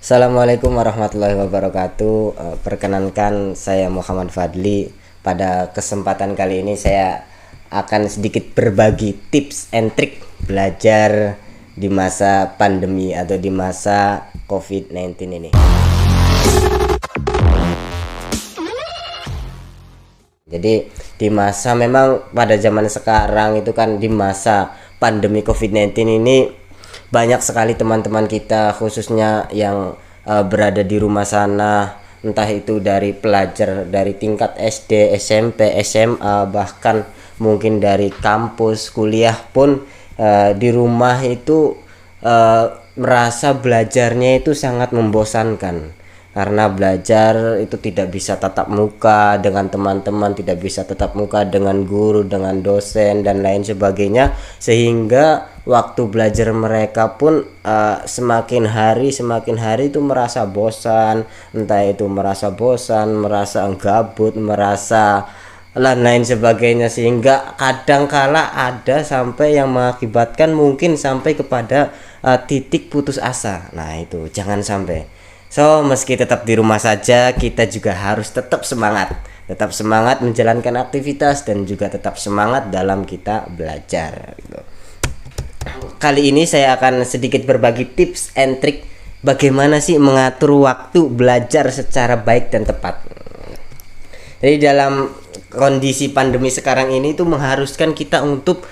Assalamualaikum warahmatullahi wabarakatuh. Perkenankan saya Muhammad Fadli. Pada kesempatan kali ini saya akan sedikit berbagi tips and trik belajar di masa pandemi atau di masa COVID-19 ini. Jadi di masa memang pada zaman sekarang itu kan di masa pandemi COVID-19 ini banyak sekali teman-teman kita khususnya yang berada di rumah sana, entah itu dari pelajar dari tingkat SD, SMP, SMA, bahkan mungkin dari kampus kuliah pun di rumah itu merasa belajarnya itu sangat membosankan. Karena belajar itu tidak bisa tatap muka dengan teman-teman, tidak bisa tatap muka dengan guru, dengan dosen dan lain sebagainya, sehingga waktu belajar mereka pun semakin hari itu merasa bosan, entah itu merasa bosan, merasa gabut, merasa lain sebagainya, sehingga kadangkala ada sampai yang mengakibatkan mungkin sampai kepada titik putus asa. Nah, itu jangan sampai. So, meski tetap di rumah saja, kita juga harus tetap semangat menjalankan aktivitas dan juga tetap semangat dalam kita belajar. Kali ini saya akan sedikit berbagi tips and trik bagaimana sih mengatur waktu belajar secara baik dan tepat. Jadi dalam kondisi pandemi sekarang ini tuh mengharuskan kita untuk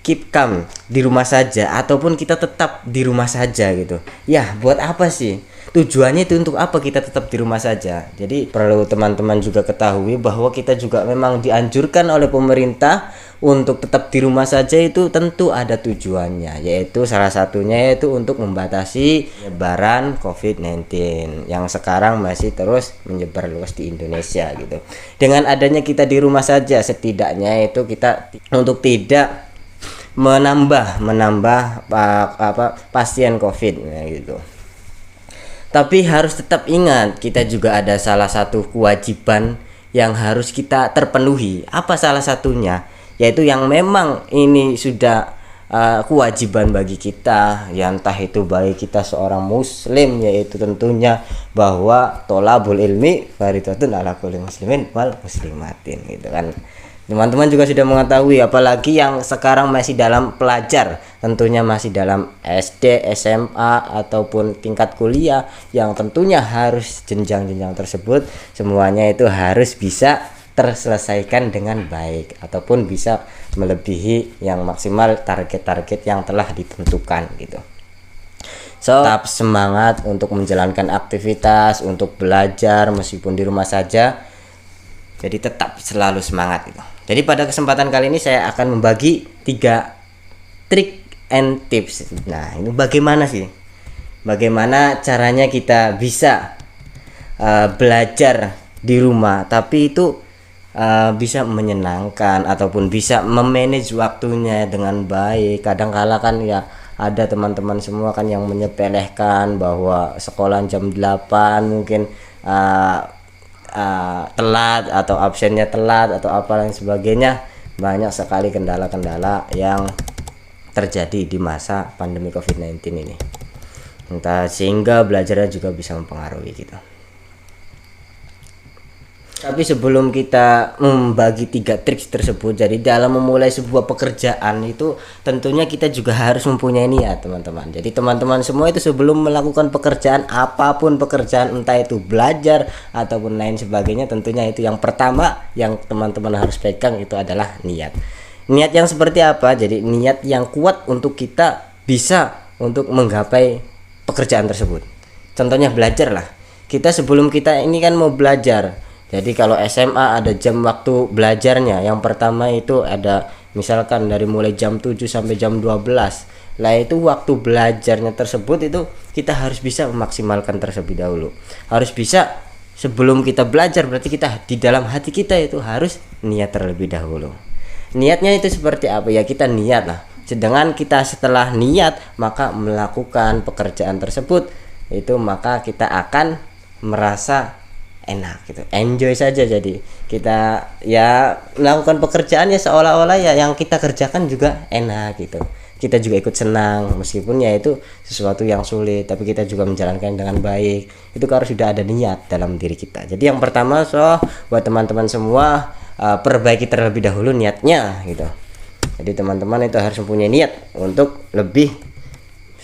keep calm di rumah saja, ataupun kita tetap di rumah saja gitu. Ya, buat apa sih? Tujuannya itu untuk apa kita tetap di rumah saja? Jadi perlu teman-teman juga ketahui bahwa kita juga memang dianjurkan oleh pemerintah untuk tetap di rumah saja, itu tentu ada tujuannya, yaitu salah satunya yaitu untuk membatasi penyebaran COVID-19 yang sekarang masih terus menyebar luas di Indonesia gitu. Dengan adanya kita di rumah saja, setidaknya itu kita untuk tidak menambah pasien COVID gitu. Tapi harus tetap ingat, kita juga ada salah satu kewajiban yang harus kita terpenuhi. Apa salah satunya? Yaitu yang memang ini sudah kewajiban bagi kita, ya entah itu bagi kita seorang muslim, yaitu tentunya bahwa tholabul ilmi fardhatun ala kulli muslimin wal muslimatin gitu kan. Teman-teman juga sudah mengetahui, apalagi yang sekarang masih dalam pelajar, tentunya masih dalam SD, SMA ataupun tingkat kuliah, yang tentunya harus jenjang-jenjang tersebut semuanya itu harus bisa terselesaikan dengan baik ataupun bisa melebihi yang maksimal target-target yang telah ditentukan gitu. So, tetap semangat untuk menjalankan aktivitas, untuk belajar meskipun di rumah saja. Jadi tetap selalu semangat gitu. Jadi pada kesempatan kali ini saya akan membagi 3 trik and tips. Nah, ini bagaimana sih? Bagaimana caranya kita bisa belajar di rumah tapi itu bisa menyenangkan ataupun bisa memanage waktunya dengan baik. Kadang-kala kan ya ada teman-teman semua kan yang menyepelekan bahwa sekolah jam 8 mungkin telat atau absennya telat atau apa lain sebagainya. Banyak sekali kendala-kendala yang terjadi di masa pandemi COVID-19 ini, entah sehingga belajarnya juga bisa mempengaruhi gitu. Tapi sebelum kita membagi 3 trik tersebut, jadi dalam memulai sebuah pekerjaan itu tentunya kita juga harus mempunyai niat, teman-teman. Jadi teman-teman semua itu sebelum melakukan pekerjaan, apapun pekerjaan, entah itu belajar ataupun lain sebagainya, tentunya itu yang pertama yang teman-teman harus pegang itu adalah niat. Niat yang seperti apa? Jadi niat yang kuat untuk kita bisa untuk menggapai pekerjaan tersebut. Contohnya belajar lah. Kita sebelum kita ini kan mau belajar. Jadi kalau SMA ada jam waktu belajarnya. Yang pertama itu ada misalkan dari mulai jam 7 sampai jam 12. Lah itu waktu belajarnya tersebut itu kita harus bisa memaksimalkan terlebih dahulu. Harus bisa sebelum kita belajar, berarti kita di dalam hati kita itu harus niat terlebih dahulu. Niatnya itu seperti apa? Ya kita niat lah. Sedangkan kita setelah niat maka melakukan pekerjaan tersebut, itu maka kita akan merasa enak gitu, enjoy saja. Jadi kita ya melakukan pekerjaan ya seolah-olah ya yang kita kerjakan juga enak gitu. kita juga ikut senang, meskipun ya itu sesuatu yang sulit, tapi kita juga menjalankan dengan baik. Itu harus sudah ada niat dalam diri kita. Jadi yang pertama, buat teman-teman semua, perbaiki terlebih dahulu niatnya gitu. Jadi teman-teman itu harus mempunyai niat untuk lebih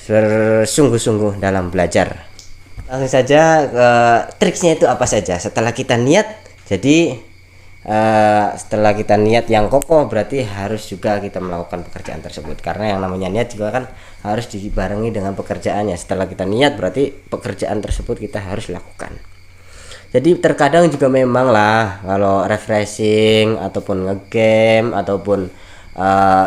bersungguh-sungguh dalam belajar. Langsung saja, triksnya itu apa saja setelah kita niat. Jadi setelah kita niat yang kokoh, berarti harus juga kita melakukan pekerjaan tersebut, karena yang namanya niat juga kan harus dibarengi dengan pekerjaannya. Setelah kita niat, berarti pekerjaan tersebut kita harus lakukan. Jadi terkadang juga memang lah, kalau refreshing ataupun ngegame ataupun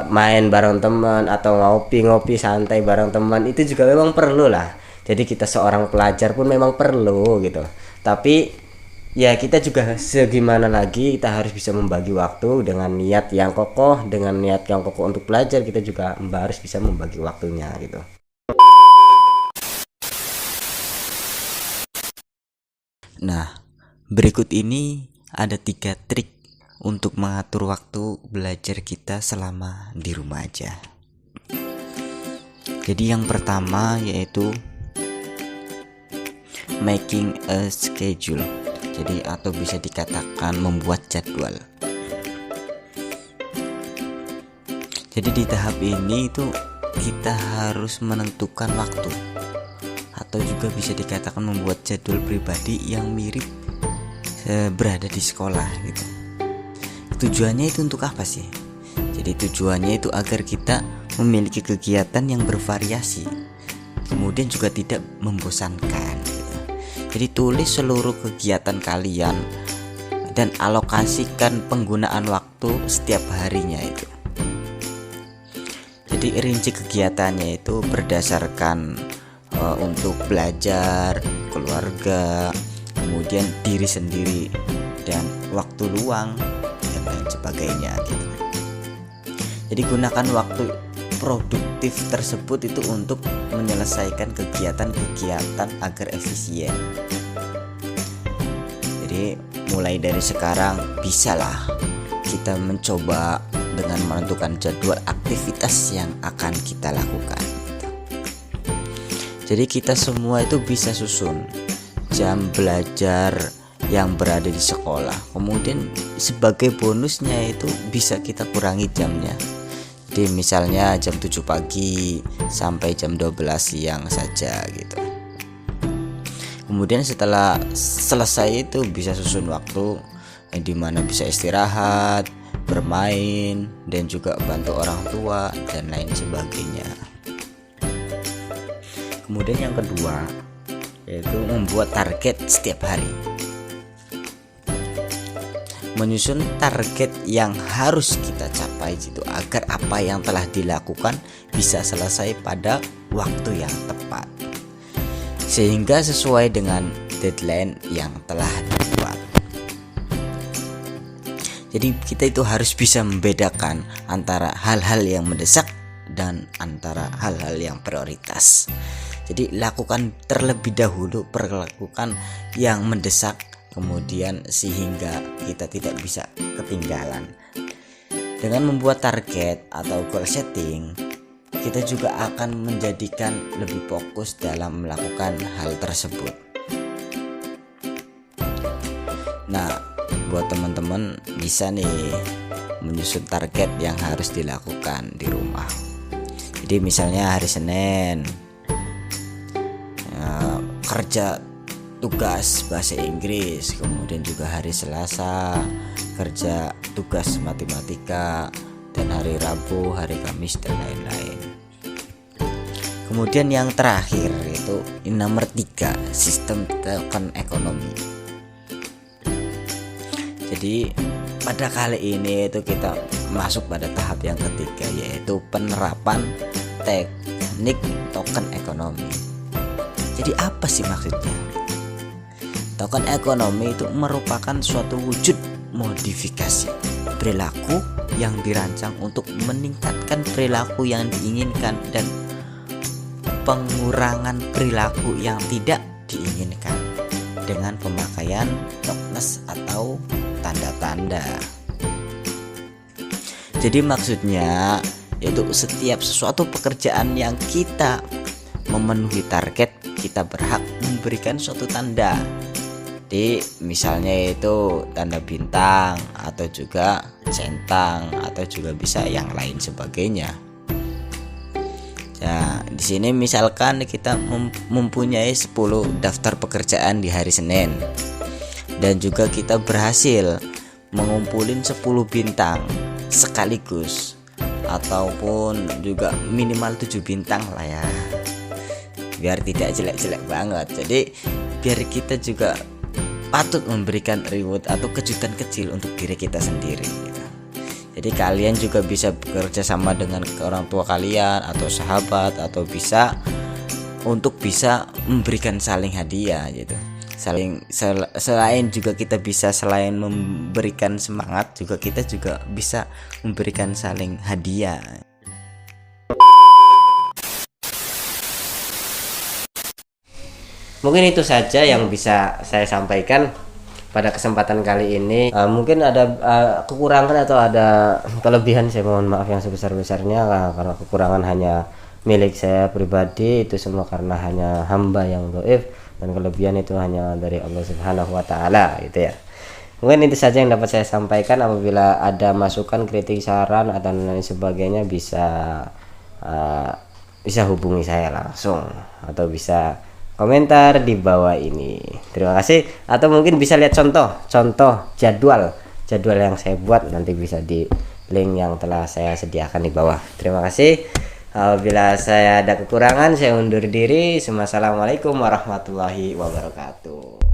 main bareng teman atau ngopi santai bareng teman, itu juga memang perlu lah. Jadi kita seorang pelajar pun memang perlu gitu. Tapi ya kita juga segimana lagi, kita harus bisa membagi waktu dengan niat yang kokoh. Dengan niat yang kokoh untuk belajar, kita juga harus bisa membagi waktunya gitu. Nah, berikut ini ada 3 trik untuk mengatur waktu belajar kita selama di rumah aja. Jadi yang pertama yaitu making a schedule. Jadi atau bisa dikatakan membuat jadwal. Jadi di tahap ini itu kita harus menentukan waktu, atau juga bisa dikatakan membuat jadwal pribadi yang mirip berada di sekolah gitu. Tujuannya itu untuk apa sih? Jadi tujuannya itu agar kita memiliki kegiatan yang bervariasi, kemudian juga tidak membosankan gitu. Jadi tulis seluruh kegiatan kalian dan alokasikan penggunaan waktu setiap harinya itu. Jadi rinci kegiatannya itu berdasarkan untuk belajar, keluarga, kemudian diri sendiri, dan waktu luang dan lain sebagainya gitu. Jadi gunakan waktu produktif tersebut itu untuk menyelesaikan kegiatan-kegiatan agar efisien. Jadi mulai dari sekarang bisalah kita mencoba dengan menentukan jadwal aktivitas yang akan kita lakukan. Jadi kita semua itu bisa susun jam belajar yang berada di sekolah. Kemudian sebagai bonusnya itu bisa kita kurangi jamnya. Jadi misalnya jam 7 pagi sampai jam 12 siang saja gitu. Kemudian setelah selesai itu bisa susun waktu di mana bisa istirahat, bermain, dan juga bantu orang tua dan lain sebagainya. Kemudian yang kedua yaitu membuat target setiap hari. Menyusun target yang harus kita capai gitu, agar apa yang telah dilakukan bisa selesai pada waktu yang tepat, sehingga sesuai dengan deadline yang telah dibuat. Jadi kita itu harus bisa membedakan antara hal-hal yang mendesak dan antara hal-hal yang prioritas. Jadi lakukan terlebih dahulu perlakukan yang mendesak, kemudian sehingga kita tidak bisa ketinggalan. Dengan membuat target atau goal setting, kita juga akan menjadikan lebih fokus dalam melakukan hal tersebut. Nah, buat teman-teman bisa nih menyusun target yang harus dilakukan di rumah. Jadi misalnya hari Senin kerja tugas bahasa Inggris, kemudian juga hari Selasa kerja tugas matematika, dan hari Rabu, hari Kamis, dan lain-lain. Kemudian yang terakhir itu nomor 3, sistem token ekonomi. Jadi pada kali ini itu kita masuk pada tahap yang ketiga, yaitu penerapan teknik token ekonomi. Jadi apa sih maksudnya? Token ekonomi itu merupakan suatu wujud modifikasi perilaku yang dirancang untuk meningkatkan perilaku yang diinginkan dan pengurangan perilaku yang tidak diinginkan dengan pemakaian tokens atau tanda-tanda. Jadi maksudnya yaitu setiap sesuatu pekerjaan yang kita memenuhi target, kita berhak memberikan suatu tanda. Jadi misalnya itu tanda bintang atau juga centang atau juga bisa yang lain sebagainya. Nah, di sini misalkan kita mempunyai 10 daftar pekerjaan di hari Senin dan juga kita berhasil mengumpulin 10 bintang sekaligus ataupun juga minimal 7 bintang lah ya, biar tidak jelek-jelek banget. Jadi biar kita juga patut memberikan reward atau kejutan kecil untuk diri kita sendiri gitu. Jadi kalian juga bisa bekerja sama dengan orang tua kalian atau sahabat, atau bisa untuk bisa memberikan saling hadiah gitu. Selain juga kita bisa, selain memberikan semangat, juga kita juga bisa memberikan saling hadiah. Mungkin itu saja yang bisa saya sampaikan pada kesempatan kali ini. Mungkin ada kekurangan atau ada kelebihan, saya mohon maaf yang sebesar-besarnya, karena kekurangan hanya milik saya pribadi, itu semua karena hanya hamba yang dhaif, dan kelebihan itu hanya dari Allah Subhanahu wa taala gitu ya. Mungkin itu saja yang dapat saya sampaikan. Apabila ada masukan, kritik, saran atau lain sebagainya, bisa hubungi saya langsung atau bisa komentar di bawah ini. Terima kasih. Atau mungkin bisa lihat contoh jadwal yang saya buat, nanti bisa di link yang telah saya sediakan di bawah. Terima kasih. Apabila saya ada kekurangan, saya undur diri. Assalamualaikum warahmatullahi wabarakatuh.